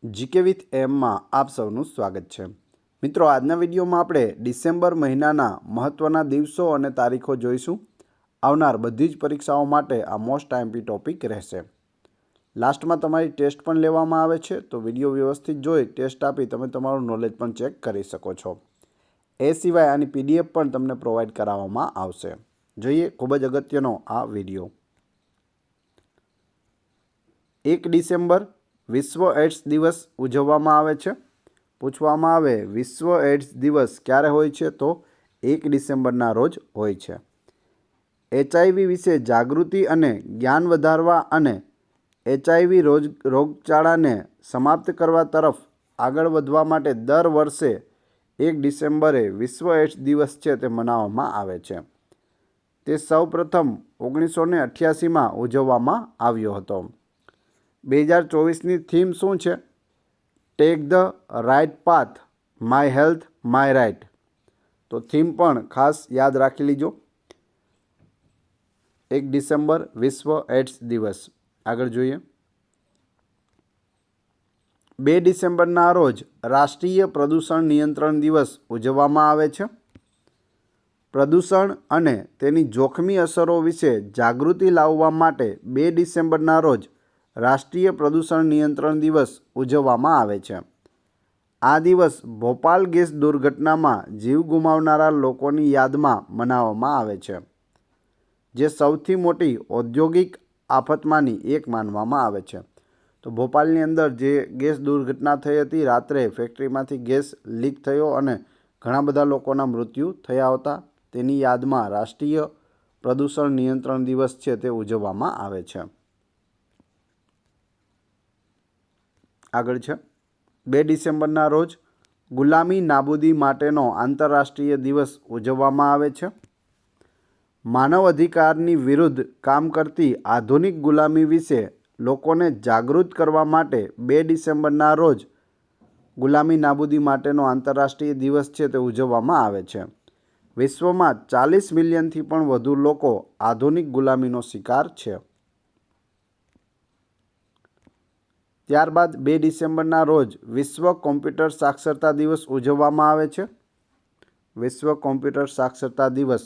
GK with એમમાં આપ સૌનું સ્વાગત છે। મિત્રો, આજના વિડીયોમાં આપણે ડિસેમ્બર મહિનાના મહત્ત્વના દિવસો અને તારીખો જોઈશું। આવનાર બધી જ પરીક્ષાઓ માટે આ મોસ્ટ આઈએમપી ટોપિક રહેશે। લાસ્ટમાં તમારી ટેસ્ટ પણ લેવામાં આવે છે, તો વિડીયો વ્યવસ્થિત જોઈ ટેસ્ટ આપી તમે તમારું નોલેજ પણ ચેક કરી શકો છો। એ સિવાય આની પીડીએફ પણ તમને પ્રોવાઈડ કરાવવામાં આવશે। જોઈએ ખૂબ જ અગત્યનો આ વિડીયો। 1 ડિસેમ્બર વિશ્વ એડ્સ દિવસ ઉજવવામાં આવે છે। પૂછવામાં આવે વિશ્વ એડ્સ દિવસ ક્યારે હોય છે, તો 1 ડિસેમ્બરના રોજ હોય છે। HIV વિશે જાગૃતિ અને જ્ઞાન વધારવા અને HIV રોગચાળાને સમાપ્ત કરવા તરફ આગળ વધવા માટે દર વર્ષે 1 ડિસેમ્બરે વિશ્વ એડ્સ દિવસ છે તે મનાવવામાં આવે છે। તે સૌપ્રથમ 1988માં ઉજવવામાં આવ્યો હતો। 2024ની થીમ શું છે? Take the right path, my health my right. તો થીમ પણ ખાસ યાદ રાખી લીજો। 1 ડિસેમ્બર વિશ્વ એડ્સ દિવસ। આગળ જોઈએ। 2 ડિસેમ્બરના રોજ રાષ્ટ્રીય પ્રદૂષણ નિયંત્રણ દિવસ ઉજવવામાં આવે છે। પ્રદૂષણ અને તેની જોખમી અસરો વિશે જાગૃતિ લાવવા માટે 2 ડિસેમ્બરના રોજ રાષ્ટ્રીય પ્રદૂષણ નિયંત્રણ દિવસ ઉજવવામાં આવે છે। આ દિવસ ભોપાલ ગેસ દુર્ઘટનામાં જીવ ગુમાવનારા લોકોની યાદમાં મનાવવામાં આવે છે, જે સૌથી મોટી ઔદ્યોગિક આફતમાંની એક માનવામાં આવે છે। તો ભોપાલની અંદર જે ગેસ દુર્ઘટના થઈ હતી, રાત્રે ફેક્ટરીમાંથી ગેસ લીક થયો અને ઘણા બધા લોકોના મૃત્યુ થયા હતા, તેની યાદમાં રાષ્ટ્રીય પ્રદૂષણ નિયંત્રણ દિવસ છે તે ઉજવવામાં આવે છે। આગળ છે 2 ડિસેમ્બરના રોજ ગુલામી નાબૂદી માટેનો આંતરરાષ્ટ્રીય દિવસ ઉજવવામાં આવે છે। માનવ અધિકારની વિરુદ્ધ કામ કરતી આધુનિક ગુલામી વિશે લોકોને જાગૃત કરવા માટે 2 ડિસેમ્બરના રોજ ગુલામી નાબૂદી માટેનો આંતરરાષ્ટ્રીય દિવસ છે તે ઉજવવામાં આવે છે। વિશ્વમાં 40 મિલિયનથી પણ વધુ લોકો આધુનિક ગુલામીનો શિકાર છે। ત્યારબાદ 2 ડિસેમ્બરના રોજ વિશ્વ કોમ્પ્યુટર સાક્ષરતા દિવસ ઉજવવામાં આવે છે। વિશ્વ કોમ્પ્યુટર સાક્ષરતા દિવસ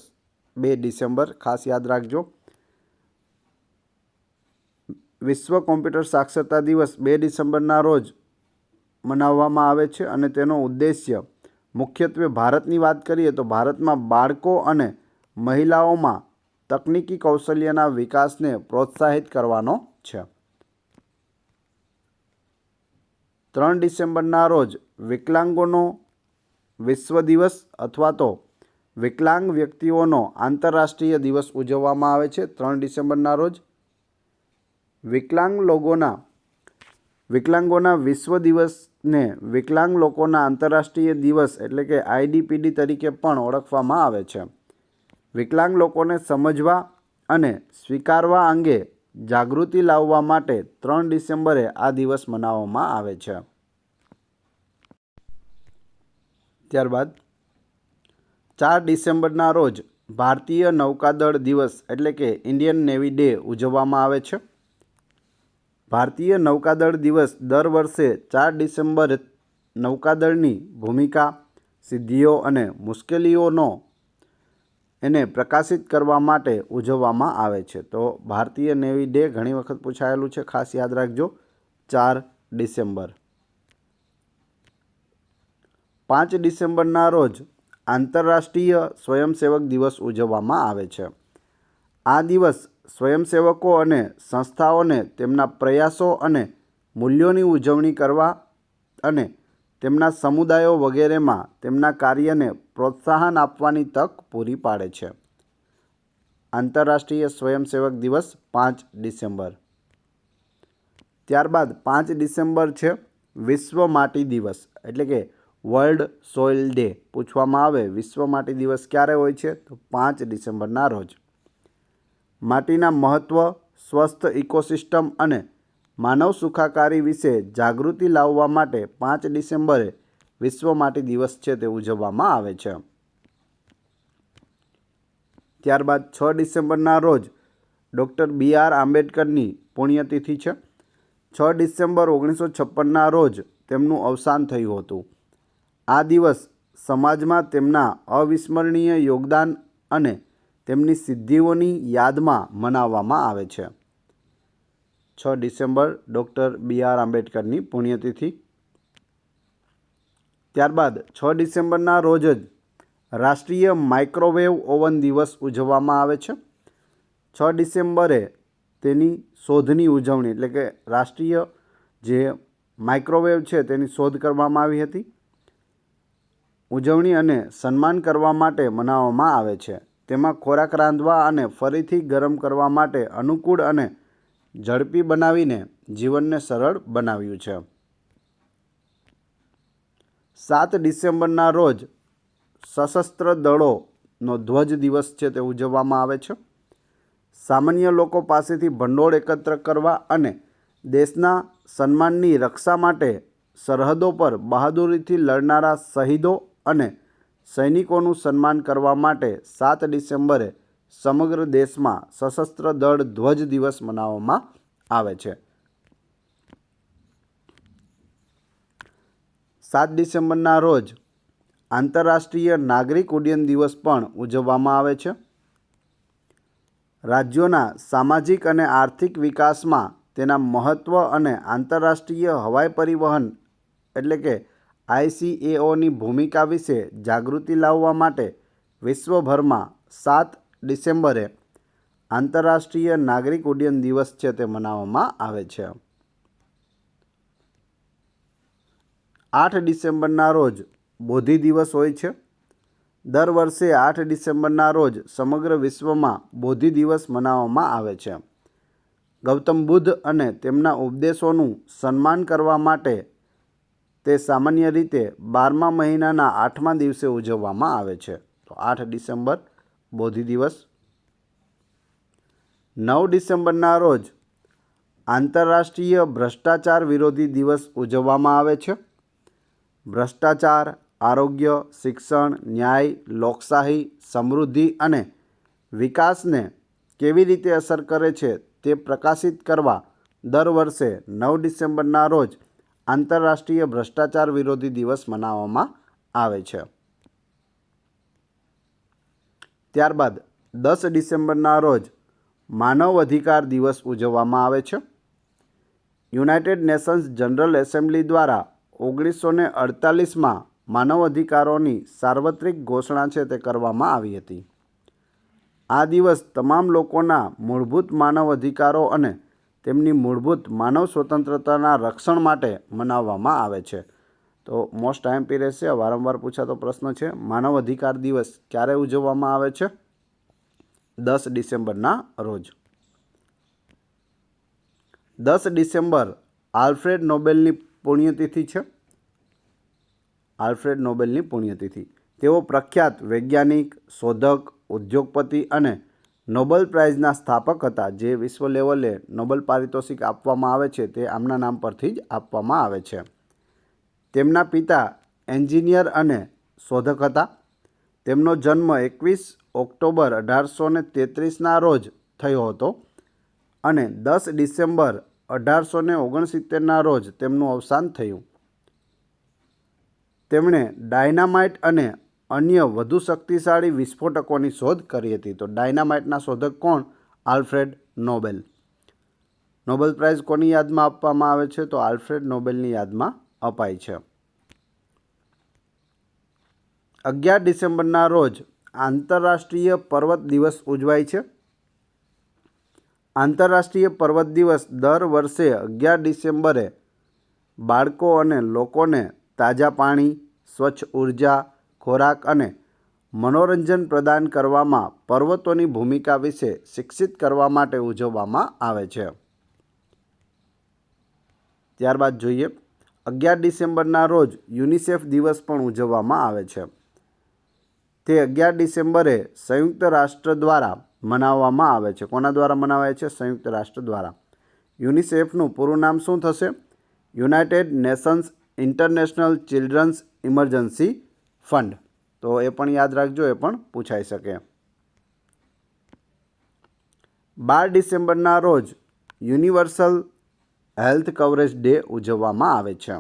2 ડિસેમ્બર ખાસ યાદ રાખજો। વિશ્વ કોમ્પ્યુટર સાક્ષરતા દિવસ 2 ડિસેમ્બરના રોજ મનાવવામાં આવે છે અને તેનો ઉદ્દેશ્ય મુખ્યત્વે ભારતની વાત કરીએ તો ભારતમાં બાળકો અને મહિલાઓમાં તકનીકી કૌશલ્યના વિકાસને પ્રોત્સાહિત કરવાનો છે। 3 ડિસેમ્બરના રોજ વિકલાંગોનો વિશ્વ દિવસ અથવા તો વિકલાંગ વ્યક્તિઓનો આંતરરાષ્ટ્રીય દિવસ ઉજવવામાં આવે છે। 3 ડિસેમ્બરના રોજ વિકલાંગોના વિશ્વ દિવસને વિકલાંગ લોકોના આંતરરાષ્ટ્રીય દિવસ એટલે કે IDPD તરીકે પણ ઓળખવામાં આવે છે। વિકલાંગ લોકોને સમજવા અને સ્વીકારવા અંગે જાગૃતિ લાવવા માટે 3 ડિસેમ્બરે આ દિવસ મનાવવામાં આવે છે। ત્યારબાદ 4 ડિસેમ્બરના રોજ ભારતીય નૌકાદળ દિવસ એટલે કે ઇન્ડિયન નેવી ડે ઉજવવામાં આવે છે। ભારતીય નૌકાદળ દિવસ દર વર્ષે 4 ડિસેમ્બરે નૌકાદળની ભૂમિકા, સિદ્ધિઓ અને મુશ્કેલીઓનો એને પ્રકાશિત કરવા માટે ઉજવવામાં આવે છે। તો ભારતીય નેવી ડે ઘણી વખત પૂછાયેલું છે, ખાસ યાદ રાખજો। 4 ડિસેમ્બર। 5 ડિસેમ્બરના રોજ આંતરરાષ્ટ્રીય સ્વયંસેવક દિવસ ઉજવવામાં આવે છે। આ દિવસ સ્વયંસેવકો અને સંસ્થાઓને તેમના પ્રયાસો અને મૂલ્યોની ઉજવણી કરવા અને તેમના સમુદાયો વગેરેમાં તેમના કાર્યને પ્રોત્સાહન આપવાની તક પૂરી પાડે છે। આંતરરાષ્ટ્રીય સ્વયંસેવક દિવસ 5 ડિસેમ્બર। ત્યારબાદ 5 ડિસેમ્બર છે વિશ્વ માટી દિવસ એટલે કે વર્લ્ડ સોઇલ ડે। પૂછવામાં આવે વિશ્વ માટી દિવસ ક્યારે હોય છે, તો 5 ડિસેમ્બરના રોજ। માટીના મહત્ત્વ, સ્વસ્થ ઇકોસિસ્ટમ અને માનવ સુખાકારી વિશે જાગૃતિ લાવવા માટે 5 ડિસેમ્બરે વિશ્વ માટી દિવસ છે તે ઉજવવામાં આવે છે। ત્યારબાદ 6 ડિસેમ્બરના રોજ ડૉક્ટર BR આંબેડકરની પુણ્યતિથિ છે। 6 ડિસેમ્બર 1956ના રોજ તેમનું અવસાન થયું હતું. આ દિવસ સમાજમાં તેમના અવિસ્મરણીય યોગદાન અને તેમની સિદ્ધિઓની યાદમાં મનાવવામાં આવે છે. 6 ડિસેમ્બર ડૉક્ટર B.R. આંબેડકરની પુણ્યતિથિ. ત્યારબાદ 6 ડિસેમ્બરના રોજ જ રાષ્ટ્રીય માઇક્રોવેવ ઓવન દિવસ ઉજવવામાં આવે છે. 6 ડિસેમ્બરે તેની શોધની ઉજવણી એટલે કે રાષ્ટ્રીય જે માઇક્રોવેવ છે તેની શોધ કરવામાં આવી હતી. ઉજવણી અને સન્માન કરવા માટે મનાવવામાં આવે છે. તેમાં ખોરાક રાંધવા અને ફરીથી ગરમ કરવા માટે અનુકૂળ અને ઝડપી બનાવીને જીવનને સરળ બનાવ્યું છે. 7 ડિસેમ્બરના રોજ સશસ્ત્ર દળોનો ધ્વજ દિવસ છે તે ઉજવવામાં આવે છે. સામાન્ય લોકો પાસેથી ભંડોળ એકત્ર કરવા અને દેશના સન્માનની રક્ષા માટે સરહદો પર બહાદુરીથી લડનારા શહીદો અને સૈનિકોનું સન્માન કરવા માટે 7 ડિસેમ્બરે સમગ્ર દેશમાં સશસ્ત્ર દળ ધ્વજ દિવસ મનાવવામાં આવે છે. 7 ડિસેમ્બરના રોજ આંતરરાષ્ટ્રીય નાગરિક ઉડ્ડયન દિવસ પણ ઉજવવામાં આવે છે. રાજ્યોના સામાજિક અને આર્થિક વિકાસમાં તેના મહત્ત્વ અને આંતરરાષ્ટ્રીય હવાઈ પરિવહન એટલે કે ICAOની ભૂમિકા વિશે જાગૃતિ લાવવા માટે વિશ્વભરમાં 7 ડિસેમ્બરે આંતરરાષ્ટ્રીય નાગરિક ઉડ્ડયન દિવસ છે તે મનાવવામાં આવે છે. 8 ડિસેમ્બરના રોજ બોધિ દિવસ હોય છે. દર વર્ષે 8 ડિસેમ્બરના રોજ સમગ્ર વિશ્વમાં બોધિ દિવસ મનાવવામાં આવે છે. ગૌતમ બુદ્ધ અને તેમના ઉપદેશોનું સન્માન કરવા માટે તે સામાન્ય રીતે 12મા મહિનાના 8મા દિવસે ઉજવવામાં આવે છે. તો 8 ડિસેમ્બર બોધિ દિવસ. 9 ડિસેમ્બરના રોજ આંતરરાષ્ટ્રીય ભ્રષ્ટાચાર વિરોધી દિવસ ઉજવવામાં આવે છે. ભ્રષ્ટાચાર આરોગ્ય, શિક્ષણ, ન્યાય, લોકશાહી, સમૃદ્ધિ અને વિકાસને કેવી રીતે અસર કરે છે તે પ્રકાશિત કરવા દર વર્ષે 9 ડિસેમ્બરના રોજ આંતરરાષ્ટ્રીય ભ્રષ્ટાચાર વિરોધી દિવસ મનાવવામાં આવે છે. ત્યારબાદ 10 ડિસેમ્બરના રોજ માનવ અધિકાર દિવસ ઉજવવામાં આવે છે. યુનાઇટેડ નેશન્સ જનરલ એસેમ્બલી દ્વારા 1948માં માનવ અધિકારોની સાર્વત્રિક ઘોષણા છે તે કરવામાં આવી હતી. આ દિવસ તમામ લોકોના મૂળભૂત માનવ અધિકારો અને તેમની મૂળભૂત માનવ સ્વતંત્રતાના રક્ષણ માટે મનાવવામાં આવે છે. તો મોસ્ટ આઈએમપી રહેશે, વારંવાર પૂછાતો પ્રશ્ન છે. માનવ અધિકાર દિવસ ક્યારે ઉજવવામાં આવે છે? 10 ડિસેમ્બરના રોજ. 10 ડિસેમ્બર આલ્ફ્રેડ નોબેલની પુણ્યતિથિ છે. આલ્ફ્રેડ નોબેલની પુણ્યતિથિ. તેઓ પ્રખ્યાત વૈજ્ઞાનિક, શોધક, ઉદ્યોગપતિ અને નોબેલ પ્રાઇઝના સ્થાપક હતા. જે વિશ્વ લેવલે નોબેલ પારિતોષિક આપવામાં આવે છે તે આમના નામ પરથી જ આપવામાં આવે છે. તેમના પિતા એન્જિનિયર અને શોધક હતા. તેમનો જન્મ 21 ઓક્ટોબર 1833ના રોજ થયો હતો અને 10 ડિસેમ્બર 1869ના રોજ તેમનું અવસાન થયું. તેમણે ડાયનામાઇટ અને અન્ય વધુ શક્તિશાળી વિસ્ફોટકોની શોધ કરી હતી. તો ડાયનામાઇટના શોધક કોણ? Alfred Nobel. નોબેલ પ્રાઇઝ કોની યાદમાં આપવામાં આવે છે? તો આલ્ફ્રેડ નોબેલની યાદમાં અપાય છે. 11 ડિસેમ્બરના રોજ આંતરરાષ્ટ્રીય પર્વત દિવસ ઉજવાય છે. આંતરરાષ્ટ્રીય પર્વત દિવસ દર વર્ષે 11 ડિસેમ્બરે બાળકો અને લોકોને તાજા પાણી, સ્વચ્છ ઉર્જા, ખોરાક અને મનોરંજન પ્રદાન કરવામાં પર્વતોની ભૂમિકા વિશે શિક્ષિત કરવા માટે ઉજવવામાં આવે છે. ત્યારબાદ જોઈએ 11 ડિસેમ્બરના રોજ યુનિસેફ દિવસ પણ ઉજવવામાં આવે છે. તે 11 ડિસેમ્બરે સંયુક્ત રાષ્ટ્ર દ્વારા મનાવવામાં આવે છે. કોના દ્વારા મનાવાય છે? સંયુક્ત રાષ્ટ્ર દ્વારા. યુનિસેફનું પૂરું નામ શું થશે? United Nations International Children's Emergency Fund. તો એ પણ યાદ રાખજો, એ પણ પૂછાઈ શકે. 12 ડિસેમ્બરના રોજ યુનિવર્સલ હેલ્થ કવરેજ ડે ઉજવવામાં આવે છે.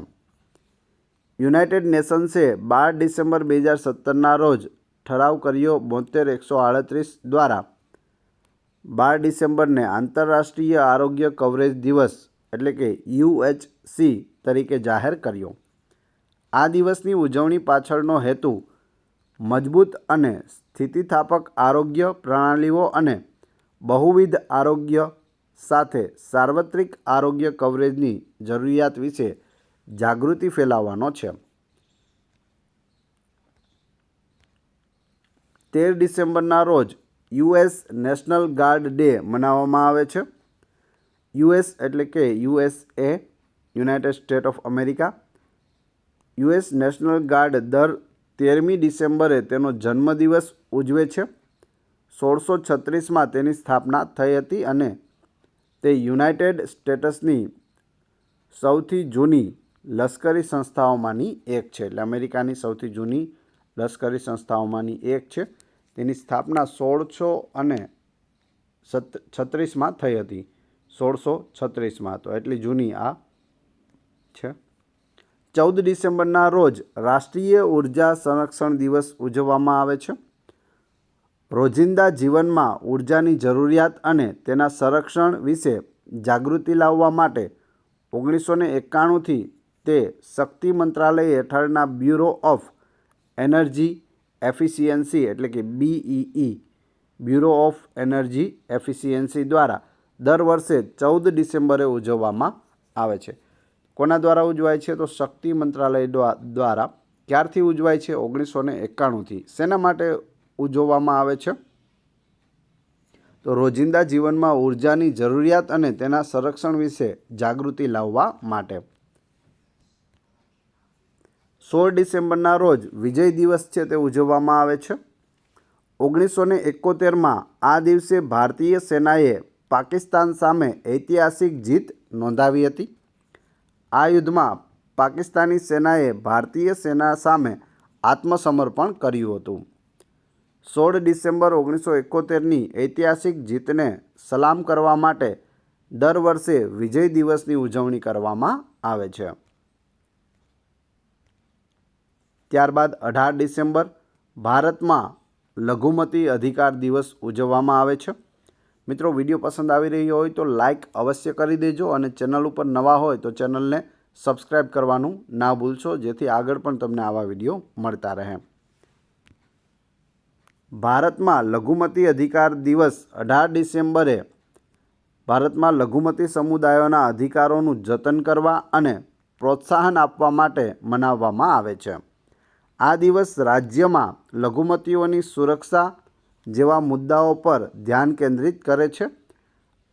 યુનાઇટેડ નેશન્સે 12 ડિસેમ્બર 2017ના રોજ ઠરાવ કર્યો 72-138 દ્વારા 12 ડિસેમ્બરને આંતરરાષ્ટ્રીય આરોગ્ય કવરેજ દિવસ એટલે કે UHC તરીકે જાહેર કર્યો. આ દિવસની ઉજવણી પાછળનો હેતુ મજબૂત અને સ્થિતિસ્થાપક આરોગ્ય પ્રણાલીઓ અને બહુવિધ આરોગ્ય સાથે સાર્વત્રિક આરોગ્ય કવરેજની જરૂરિયાત વિશે જાગૃતિ ફેલાવવાનો છે. 13 ડિસેમ્બરના રોજ US નેશનલ ગાર્ડ ડે મનાવવામાં આવે છે. US એટલે કે USA, United state of America. US national guard દર 13મી ડિસેમ્બરે તેનો જન્મદિવસ ઉજવે છે. 1636માં તેની સ્થાપના થઈ હતી અને તે યુનાઇટેડ સ્ટેટ્સની સૌથી જૂની લશ્કરી સંસ્થાઓમાંની એક છે. એટલે અમેરિકાની સૌથી જૂની લશ્કરી સંસ્થાઓમાંની એક છે. તેની સ્થાપના 1636માં થઈ હતી. 1636માં તો એટલી જૂની આ છે. 14 ડિસેમ્બરના રોજ રાષ્ટ્રીય ઉર્જા સંરક્ષણ દિવસ ઉજવવામાં આવે છે. રોજિંદા જીવનમાં ઉર્જાની જરૂરિયાત અને તેના સંરક્ષણ વિશે જાગૃતિ લાવવા માટે 1991થી તે શક્તિ મંત્રાલય હેઠળના બ્યુરો ઓફ એનર્જી એફિશિયન્સી એટલે કે BEE bureau of energy efficiency દ્વારા દર વર્ષે 14 ડિસેમ્બરે ઉજવવામાં આવે છે. કોના દ્વારા ઉજવાય છે? તો શક્તિ મંત્રાલય દ્વારા. ક્યારથી ઉજવાય છે? 1991થી. શેના માટે ઉજવવામાં આવે છે? તો રોજિંદા જીવનમાં ઉર્જાની જરૂરિયાત અને તેના સંરક્ષણ વિશે જાગૃતિ લાવવા માટે. 16 ડિસેમ્બરના રોજ વિજય દિવસ છે તે ઉજવવામાં આવે છે. 1971માં આ દિવસે ભારતીય સેનાએ પાકિસ્તાન સામે ઐતિહાસિક જીત નોંધાવી હતી. આ યુદ્ધમાં પાકિસ્તાની સેનાએ ભારતીય સેના સામે આત્મસમર્પણ કર્યું હતું. 16 ડિસેમ્બર 1971ની ઐતિહાસિક જીતને સલામ કરવા માટે દર વર્ષે વિજય દિવસની ઉજવણી કરવામાં આવે છે. ત્યારબાદ 18 ડિસેમ્બર ભારતમાં લઘુમતી અધિકાર દિવસ ઉજવવામાં આવે છે. મિત્રો, વિડીયો પસંદ આવી રહ્યો હોય તો લાઈક અવશ્ય કરી દેજો અને ચેનલ ઉપર નવા હોય તો ચેનલને સબસ્ક્રાઈબ કરવાનું ના ભૂલશો, જેથી આગળ પણ તમને આવા વિડીયો મળતા રહે. ભારતમાં લઘુમતી અધિકાર દિવસ 18 ડિસેમ્બરે ભારતમાં લઘુમતી સમુદાયોના અધિકારોનું જતન કરવા અને પ્રોત્સાહન આપવા માટે મનાવવામાં આવે છે. આ દિવસ રાજ્યમાં લઘુમતીઓની સુરક્ષા જેવા મુદ્દાઓ પર ધ્યાન કેન્દ્રિત કરે છે.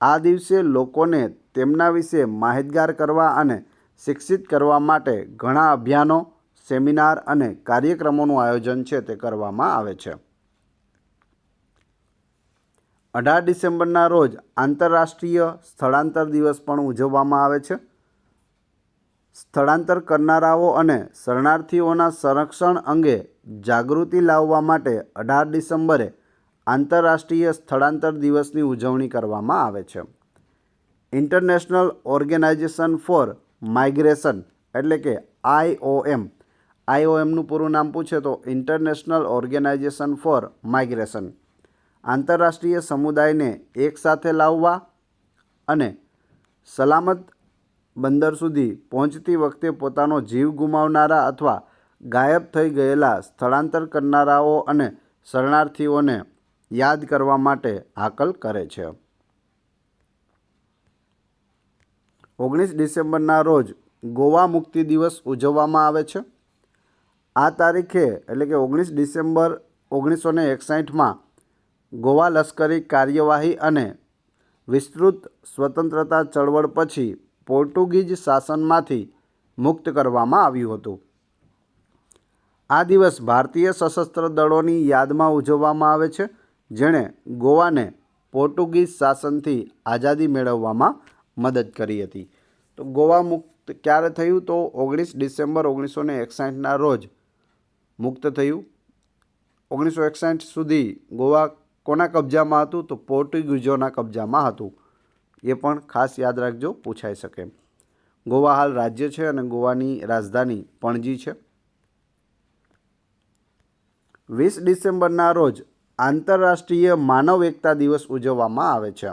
આ દિવસે લોકોને તેમના વિશે માહિતગાર કરવા અને શિક્ષિત કરવા માટે ઘણા અભિયાનો, સેમિનાર અને કાર્યક્રમોનું આયોજન છે તે કરવામાં આવે છે. 18 ડિસેમ્બરના રોજ આંતરરાષ્ટ્રીય સ્થળાંતર દિવસ પણ ઉજવવામાં આવે છે. સ્થળાંતર કરનારાઓ અને શરણાર્થીઓના સંરક્ષણ અંગે જાગૃતિ લાવવા માટે 18 ડિસેમ્બરે આંતરરાષ્ટ્રીય સ્થળાંતર દિવસની ઉજવણી કરવામાં આવે છે. ઇન્ટરનેશનલ ઓર્ગેનાઇઝેશન ફોર માઇગ્રેશન એટલે કે IOMનું પૂરું નામ પૂછે તો ઇન્ટરનેશનલ ઓર્ગેનાઇઝેશન ફોર માઇગ્રેશન આંતરરાષ્ટ્રીય સમુદાયને એકસાથે લાવવા અને સલામત બંદર સુધી પહોંચતી વખતે પોતાનો જીવ ગુમાવનારા અથવા ગાયબ થઈ ગયેલા સ્થળાંતર કરનારાઓ અને શરણાર્થીઓને યાદ કરવા માટે હાકલ કરે છે. 19 ડિસેમ્બરના રોજ ગોવા મુક્તિ દિવસ ઉજવવામાં આવે છે. આ તારીખે એટલે કે 19 ડિસેમ્બર 1961માં ગોવા લશ્કરી કાર્યવાહી અને વિસ્તૃત સ્વતંત્રતા ચળવળ પછી પોર્ટુગીઝ શાસનમાંથી મુક્ત કરવામાં આવ્યું હતું. આ દિવસ ભારતીય સશસ્ત્ર દળોની યાદમાં ઉજવવામાં આવે છે, જેણે ગોવાને પોર્ટુગીઝ શાસનથી આઝાદી મેળવવામાં મદદ કરી હતી. તો ગોવા મુક્ત ક્યારે થયું? તો 19 ડિસેમ્બર 1961ના રોજ મુક્ત થયું. 1961 સુધી ગોવા કોના કબજામાં હતું? તો પોર્ટુગીઝોના કબજામાં હતું. એ પણ ખાસ યાદ રાખજો, પૂછાઈ શકે. ગોવા હાલ રાજ્ય છે અને ગોવાની રાજધાની પણજી છે. 20 ડિસેમ્બરના રોજ આંતરરાષ્ટ્રીય માનવ એકતા દિવસ ઉજવવામાં આવે છે.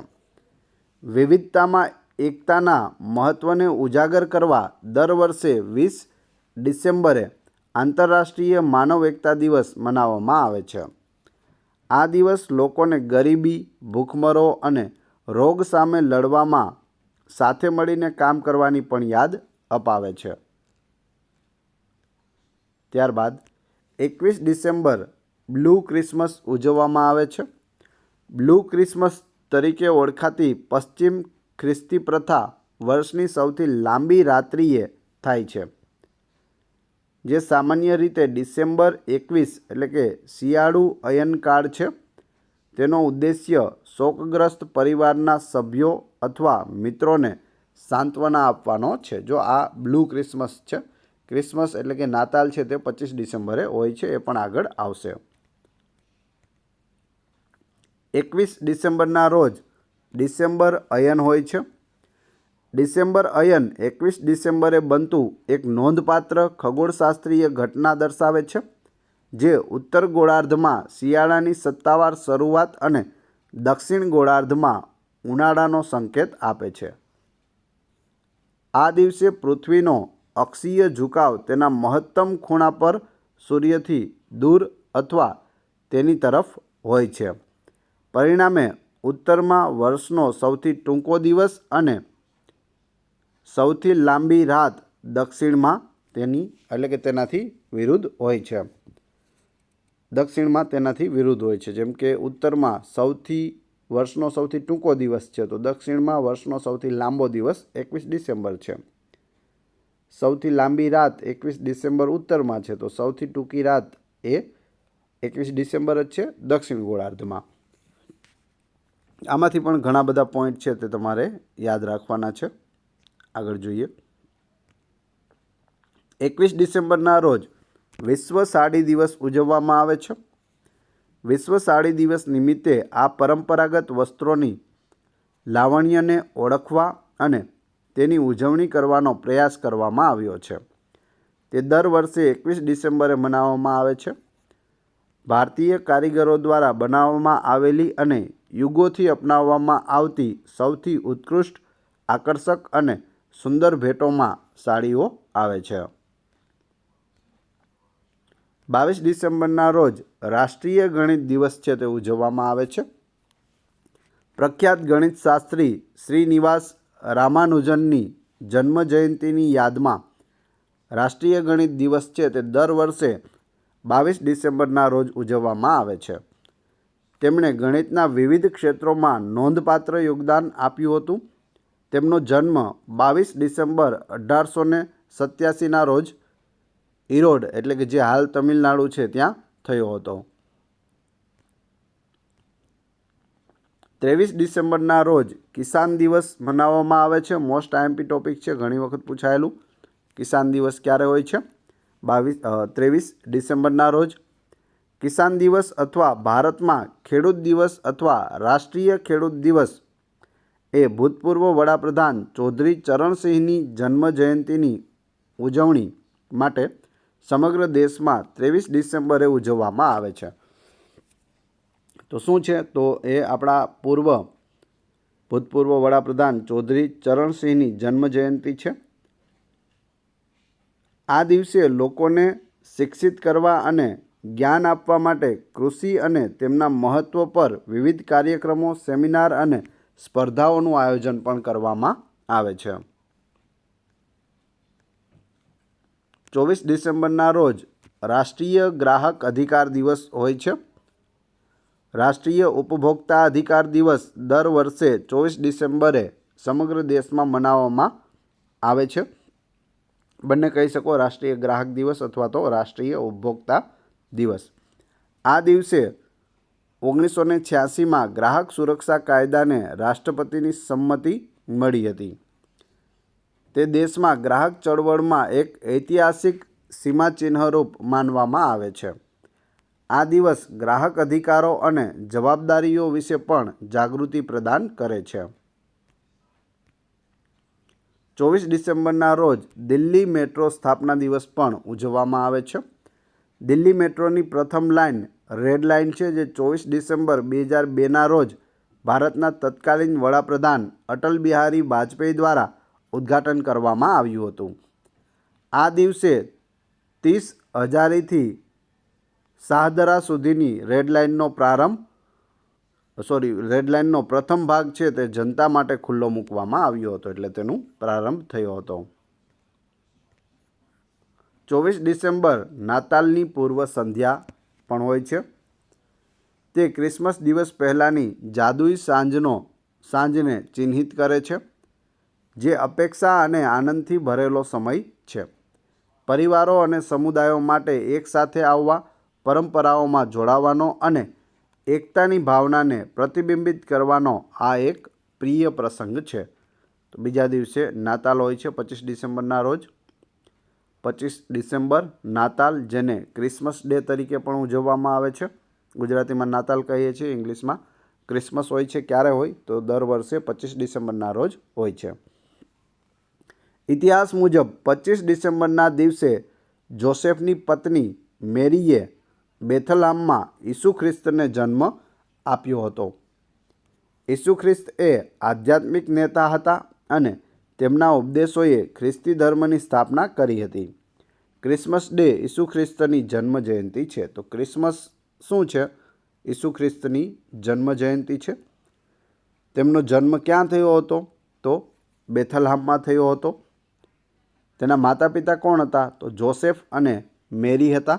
વિવિધતામાં એકતાના મહત્ત્વને ઉજાગર કરવા દર વર્ષે 20 ડિસેમ્બરે આંતરરાષ્ટ્રીય માનવ એકતા દિવસ મનાવવામાં આવે છે. આ દિવસ લોકોને ગરીબી, ભૂખમરો અને રોગ સામે લડવામાં સાથે મળીને કામ કરવાની પણ યાદ અપાવે છે. ત્યારબાદ 21 ડિસેમ્બર બ્લુ ક્રિસમસ ઉજવવામાં આવે છે. બ્લુ ક્રિસમસ તરીકે ઓળખાતી પશ્ચિમ ખ્રિસ્તી પ્રથા વર્ષની સૌથી લાંબી રાત્રિએ થાય છે, જે સામાન્ય રીતે ડિસેમ્બર 21 એટલે કે શિયાળુ અયનકાળ છે. તેનો ઉદ્દેશ્ય શોકગ્રસ્ત પરિવારના સભ્યો અથવા મિત્રોને સાંત્વના આપવાનો છે. જો આ બ્લુ ક્રિસમસ છે, ક્રિસમસ એટલે કે નાતાલ છે તે 25 ડિસેમ્બરે હોય છે, એ પણ આગળ આવશે. 21 ડિસેમ્બરના રોજ ડિસેમ્બર અયન હોય છે. ડિસેમ્બર અયન 21 ડિસેમ્બરે બનતું એક નોંધપાત્ર ખગોળશાસ્ત્રીય ઘટના દર્શાવે છે, જે ઉત્તર ગોળાર્ધમાં શિયાળાની સત્તાવાર શરૂઆત અને દક્ષિણ ગોળાર્ધમાં ઉનાળાનો સંકેત આપે છે. આ દિવસે પૃથ્વીનો અક્ષીય ઝુકાવ તેના મહત્તમ ખૂણા પર સૂર્યથી દૂર અથવા તેની તરફ હોય છે. પરિણામે ઉત્તરમાં વર્ષનો સૌથી ટૂંકો દિવસ અને સૌથી લાંબી રાત દક્ષિણમાં તેનાથી વિરુદ્ધ હોય છે. જેમ કે ઉત્તરમાં વર્ષનો સૌથી ટૂંકો દિવસ છે, તો દક્ષિણમાં વર્ષનો સૌથી લાંબો દિવસ 21 ડિસેમ્બર છે. સૌથી લાંબી રાત 21 ડિસેમ્બર ઉત્તરમાં છે, તો સૌથી ટૂંકી રાત એ 21 ડિસેમ્બર જ છે દક્ષિણ ગોળાર્ધમાં. આમાંથી પણ ઘણા બધા પોઈન્ટ છે તે તમારે યાદ રાખવાના છે. આગળ જોઈએ. 21 ડિસેમ્બરના રોજ વિશ્વ સાડી દિવસ ઉજવવામાં આવે છે. વિશ્વ સાડી દિવસ નિમિત્તે આ પરંપરાગત વસ્ત્રોની લાવણ્યને ઓળખવા અને તેની ઉજવણી કરવાનો પ્રયાસ કરવામાં આવ્યો છે. તે દર વર્ષે 21 ડિસેમ્બરે મનાવવામાં આવે છે. ભારતીય કારીગરો દ્વારા બનાવવામાં આવેલી અને યુગોથી અપનાવવામાં આવતી સૌથી ઉત્કૃષ્ટ, આકર્ષક અને સુંદર ભેટોમાં સાડીઓ આવે છે. 22 ડિસેમ્બરના રોજ રાષ્ટ્રીય ગણિત દિવસ છે તે ઉજવવામાં આવે છે. પ્રખ્યાત ગણિતશાસ્ત્રી શ્રીનિવાસ રામાનુજનની જન્મ જયંતિની યાદમાં રાષ્ટ્રીય ગણિત દિવસ છે તે દર વર્ષે 22 ડિસેમ્બરના રોજ ઉજવવામાં આવે છે. તેમણે ગણિતના વિવિધ ક્ષેત્રોમાં નોંધપાત્ર યોગદાન આપ્યું હતું. તેમનો જન્મ 22 ડિસેમ્બર 1887ના રોજ ઈરોડ એટલે કે જે હાલ તમિલનાડુ છે ત્યાં થયો હતો. 23 ડિસેમ્બરના રોજ કિસાન દિવસ મનાવવામાં આવે છે. મોસ્ટ આઈએમપી ટોપિક છે, ઘણી વખત પૂછાયેલું. કિસાન દિવસ ક્યારે હોય છે? 23 ડિસેમ્બરના રોજ. કિસાન દિવસ અથવા ભારતમાં ખેડૂત દિવસ અથવા રાષ્ટ્રીય ખેડૂત દિવસ એ ભૂતપૂર્વ વડાપ્રધાન ચૌધરી ચરણસિંહની જન્મ જયંતિની ઉજવણી માટે સમગ્ર દેશમાં 23 ડિસેમ્બરે ઉજવવામાં આવે છે. તો શું છે? તો એ આપણા ભૂતપૂર્વ વડાપ્રધાન ચૌધરી ચરણસિંહની જન્મ જયંતિ છે. આ દિવસે લોકોને શિક્ષિત કરવા અને જ્ઞાન આપવા માટે કૃષિ અને તેમના મહત્ત્વ પર વિવિધ કાર્યક્રમો, સેમિનાર અને સ્પર્ધાઓનું આયોજન પણ કરવામાં આવે છે. 24 ડિસેમ્બરના રોજ રાષ્ટ્રીય ગ્રાહક અધિકાર દિવસ હોય છે. રાષ્ટ્રીય ઉપભોક્તા અધિકાર દિવસ દર વર્ષે 24 ડિસેમ્બરે સમગ્ર દેશમાં મનાવવામાં આવે છે. બંને કહી શકો, રાષ્ટ્રીય ગ્રાહક દિવસ અથવા તો રાષ્ટ્રીય ઉપભોક્તા દિવસ. આ દિવસે 1986માં ગ્રાહક સુરક્ષા કાયદાને રાષ્ટ્રપતિની સંમતિ મળી હતી. તે દેશમાં ગ્રાહક ચળવળમાં એક ઐતિહાસિક સીમાચિહ્નરૂપ માનવામાં આવે છે. આ દિવસ ગ્રાહક અધિકારો અને જવાબદારીઓ વિશે પણ જાગૃતિ પ્રદાન કરે છે. 24 ડિસેમ્બરના રોજ દિલ્હી મેટ્રો સ્થાપના દિવસ પણ ઉજવવામાં આવે છે. દિલ્હી મેટ્રોની પ્રથમ લાઇન રેડ લાઇન છે, જે 24 ડિસેમ્બર 2002ના રોજ ભારતના તત્કાલીન વડાપ્રધાન અટલ બિહારી વાજપેયી દ્વારા ઉદ્ઘાટન કરવામાં આવ્યું હતું. આ દિવસે 30 હજારીથી શાહદરા સુધીની રેડ લાઇનનો પ્રથમ ભાગ છે તે જનતા માટે ખુલ્લો મૂકવામાં આવ્યો હતો, એટલે તેનું પ્રારંભ થયો હતો. 24 ડિસેમ્બર નાતાલની પૂર્વ સંધ્યા પણ હોય છે. તે ક્રિસમસ દિવસ પહેલાંની જાદુઈ સાંજને ચિહ્નિત કરે છે, જે અપેક્ષા અને આનંદથી ભરેલો સમય છે. પરિવારો અને સમુદાયો માટે એકસાથે આવવા, પરંપરાઓમાં જોડાવાનો અને એકતાની ભાવનાને પ્રતિબિંબિત કરવાનો આ એક પ્રિય પ્રસંગ છે. તો બીજા દિવસે નાતાલ હોય છે 25 ડિસેમ્બરના રોજ. 25 ડિસેમ્બર નાતાલ, જેને ક્રિસમસ ડે તરીકે પણ ઉજવવામાં આવે છે. ગુજરાતીમાં નાતાલ કહીએ છીએ, ઇંગ્લિશમાં ક્રિસમસ હોય છે. ક્યારે હોય તો દર વર્ષે 25 ડિસેમ્બરના રોજ હોય છે. ઇતિહાસ મુજબ 25 ડિસેમ્બરના દિવસે જોસેફની પત્ની મેરીએ બેથલહામમાં ઈસુ ખ્રિસ્તને જન્મ આપ્યો હતો. ઈસુ ખ્રિસ્ત એ આધ્યાત્મિક નેતા હતા અને તેમના ઉપદેશોએ ખ્રિસ્તી ધર્મની સ્થાપના કરી હતી. ક્રિસમસ ડે ઈસુ ખ્રિસ્તની જન્મ જયંતિ છે. તો ક્રિસમસ શું છે? ઈસુ ખ્રિસ્તની જન્મ જયંતિ છે. તેમનો જન્મ ક્યાં થયો હતો? તો બેથલહામમાં થયો હતો. તેના માતા પિતા કોણ હતા? તો જોસેફ અને મેરી હતા.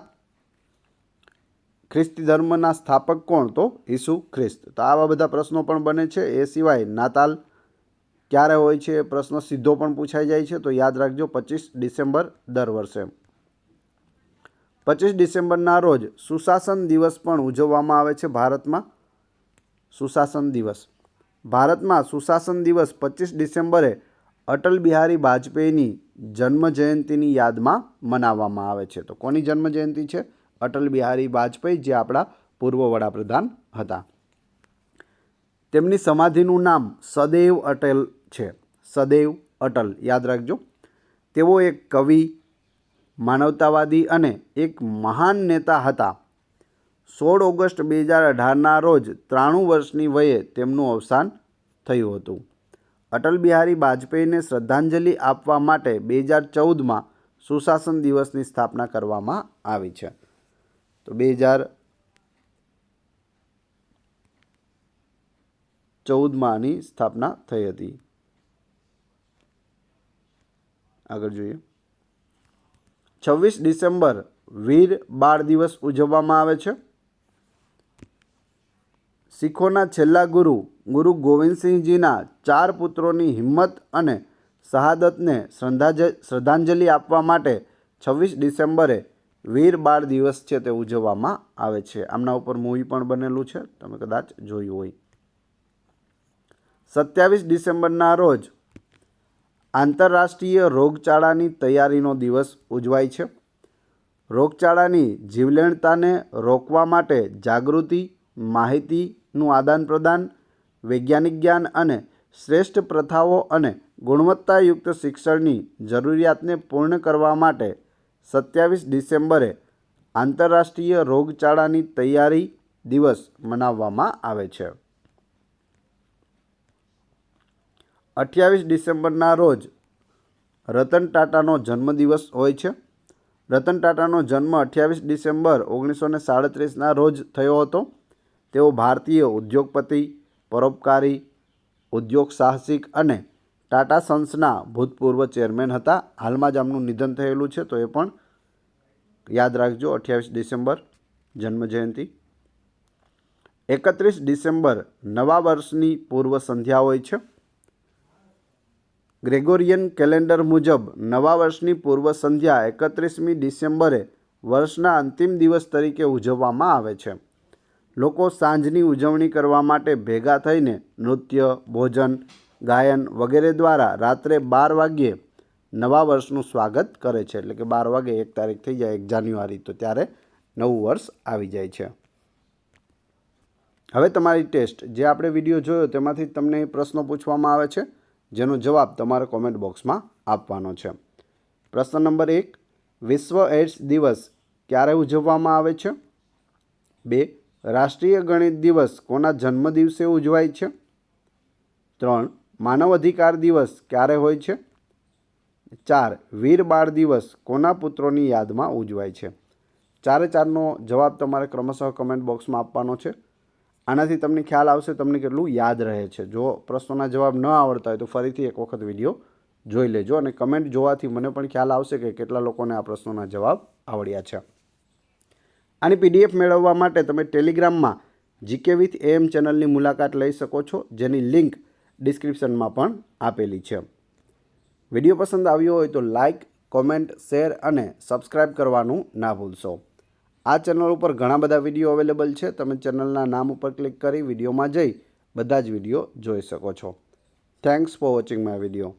ખ્રિસ્તી ધર્મના સ્થાપક કોણ? તો ઈસુ ખ્રિસ્ત. તો આવા બધા પ્રશ્નો પણ બને છે. એ સિવાય નાતાલ ક્યારે હોય છે એ પ્રશ્ન સીધો પણ પૂછાઈ જાય છે. તો યાદ રાખજો 25 ડિસેમ્બર દર વર્ષે. 25 ડિસેમ્બરના રોજ સુશાસન દિવસ પણ ઉજવવામાં આવે છે ભારતમાં. સુશાસન દિવસ. ભારતમાં સુશાસન દિવસ 25 ડિસેમ્બરે અટલ બિહારી વાજપેયીની જન્મ જયંતિની યાદમાં મનાવવામાં આવે છે. તો કોની જન્મ જયંતિ છે? અટલ બિહારી વાજપેયી, જે આપણા પૂર્વ વડાપ્રધાન હતા. તેમની સમાધિનું નામ સદૈવ અટલ છે. સદૈવ અટલ યાદ રાખજો. તેઓ એક કવિ, માનવતાવાદી અને એક મહાન નેતા હતા. 16 ઓગસ્ટ 2018ના રોજ 93 વર્ષની વયે તેમનું અવસાન થયું હતું. અટલ બિહારી વાજપેયીને શ્રદ્ધાંજલિ આપવા માટે 2014માં સુશાસન દિવસની સ્થાપના કરવામાં આવી છે. તો 2014માં આની સ્થાપના થઈ હતી. આગળ જોઈએ. 26 ડિસેમ્બર વીર બાળ દિવસ ઉજવવામાં આવે છે. શીખોના છેલ્લા ગુરુ ગોવિંદસિંહજીના 4 પુત્રોની હિંમત અને શહાદતને શ્રદ્ધાંજલિ આપવા માટે 26 ડિસેમ્બરે વીર બાળ દિવસ છે તે ઉજવવામાં આવે છે. આમના ઉપર મૂવી પણ બનેલું છે, તમે કદાચ જોયું હોય. 27 ડિસેમ્બરના રોજ આંતરરાષ્ટ્રીય રોગચાળાની તૈયારીનો દિવસ ઉજવાય છે. રોગચાળાની જીવલેણતાને રોકવા માટે જાગૃતિ, માહિતીનું આદાન-પ્રદાન, વૈજ્ઞાનિક જ્ઞાન અને શ્રેષ્ઠ પ્રથાઓ અને ગુણવત્તાયુક્ત શિક્ષણની જરૂરિયાતને પૂર્ણ કરવા માટે 27 ડિસેમ્બરે આંતરરાષ્ટ્રીય રોગચાળાની તૈયારી દિવસ મનાવવામાં આવે છે. 28 ડિસેમ્બરના રોજ રતન ટાટાનો જન્મદિવસ હોય છે. રતન ટાટાનો જન્મ 28 ડિસેમ્બર 1937ના રોજ થયો હતો. તેઓ ભારતીય ઉદ્યોગપતિ, પરોપકારી, ઉદ્યોગ સાહસિક અને ટાટા સન્સના ભૂતપૂર્વ ચેરમેન હતા. હાલમાં જ આમનું નિધન થયેલું છે, તો એ પણ યાદ રાખજો. 28 ડિસેમ્બર જન્મ જયંતિ. 31 ડિસેમ્બર નવા વર્ષની પૂર્વ સંધ્યા હોય છે. ગ્રેગોરિયન કેલેન્ડર મુજબ નવા વર્ષની પૂર્વ સંધ્યા 31મી ડિસેમ્બરે વર્ષના અંતિમ દિવસ તરીકે ઉજવવામાં આવે છે. લોકો સાંજની ઉજવણી કરવા માટે ભેગા થઈને નૃત્ય, ભોજન, ગાયન વગેરે દ્વારા રાત્રે 12 વાગ્યે નવા વર્ષનું સ્વાગત કરે છે. એટલે કે 12 વાગે 1 તારીખ થઈ જાય, 1 જાન્યુઆરી, તો ત્યારે નવું વર્ષ આવી જાય છે. હવે તમારી ટેસ્ટ, જે આપણે વિડીયો જોયો તેમાંથી તમને પ્રશ્નો પૂછવામાં આવે છે, જેનો જવાબ તમારે કોમેન્ટ બોક્સમાં આપવાનો છે. પ્રશ્ન નંબર 1, વિશ્વ એડ્સ દિવસ ક્યારે ઉજવવામાં આવે છે? 2, રાષ્ટ્રીય ગણિત દિવસ કોના જન્મદિવસે ઉજવાય છે? 3, માનવ અધિકાર દિવસ ક્યારે હોય છે? 4, વીર બાળ દિવસ કોના પુત્રોની યાદમાં ઉજવાય છે? 4-4નો જવાબ તમારે ક્રમશઃ કમેન્ટ બોક્સમાં આપવાનો છે. આનાથી તમને ખ્યાલ આવશે તમને કેટલું યાદ રહે છે. જો પ્રશ્નોના જવાબ ન આવડતા હોય તો ફરીથી એક વખત વિડીયો જોઈ લેજો અને કમેન્ટ જોવાથી મને પણ ખ્યાલ આવશે કે કેટલા લોકોને આ પ્રશ્નોના જવાબ આવડ્યા છે. આની PDF મેળવવા માટે તમે ટેલિગ્રામમાં GK with AM ચેનલની મુલાકાત લઈ શકો છો, જેની લિંક ડિસ્ક્રિપ્શનમાં પણ આપેલી છે. વિડીયો પસંદ આવ્યો હોય તો લાઇક, કોમેન્ટ, શેર અને સબસ્ક્રાઈબ કરવાનું ના ભૂલશો. આ ચેનલ ઉપર ઘણા બધા વિડીયો અવેલેબલ છે. તમે ચેનલના નામ ઉપર ક્લિક કરી વિડીયોમાં જઈ બધા જ વિડીયો જોઈ શકો છો. Thanks for watching my video.